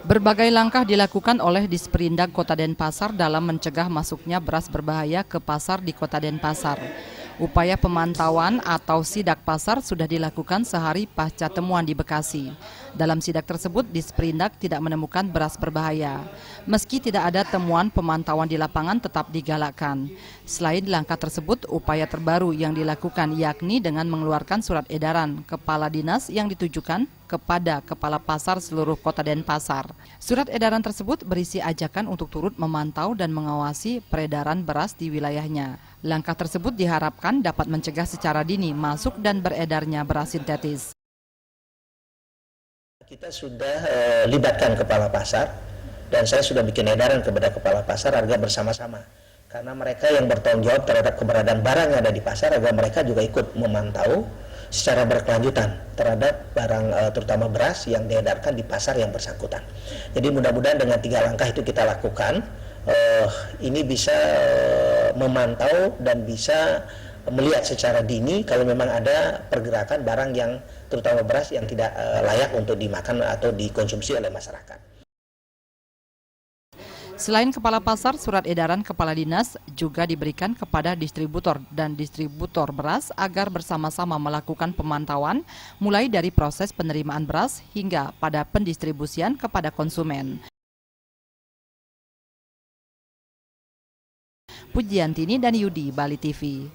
Berbagai langkah dilakukan oleh Disperindak Kota Denpasar dalam mencegah masuknya beras berbahaya ke pasar di Kota Denpasar. Upaya pemantauan atau sidak pasar sudah dilakukan sehari pasca temuan di Bekasi. Dalam sidak tersebut, Disperindak tidak menemukan beras berbahaya. Meski tidak ada temuan, pemantauan di lapangan tetap digalakkan. Selain langkah tersebut, upaya terbaru yang dilakukan yakni dengan mengeluarkan surat edaran Kepala Dinas yang ditujukan kepada Kepala Pasar seluruh Kota Denpasar. Surat edaran tersebut berisi ajakan untuk turut memantau dan mengawasi peredaran beras di wilayahnya. Langkah tersebut diharapkan dapat mencegah secara dini masuk dan beredarnya beras sintetis. Kita sudah libatkan Kepala Pasar dan saya sudah bikin edaran kepada Kepala Pasar agar bersama-sama. Karena mereka yang bertanggung jawab terhadap keberadaan barang yang ada di pasar agar mereka juga ikut memantau secara berkelanjutan terhadap barang terutama beras yang diedarkan di pasar yang bersangkutan. Jadi mudah-mudahan dengan 3 langkah itu kita lakukan, ini bisa memantau dan bisa melihat secara dini kalau memang ada pergerakan barang yang terutama beras yang tidak layak untuk dimakan atau dikonsumsi oleh masyarakat. Selain Kepala Pasar, surat edaran Kepala Dinas juga diberikan kepada distributor dan distributor beras agar bersama-sama melakukan pemantauan mulai dari proses penerimaan beras hingga pada pendistribusian kepada konsumen. Pujiantini dan Yudi, Bali TV.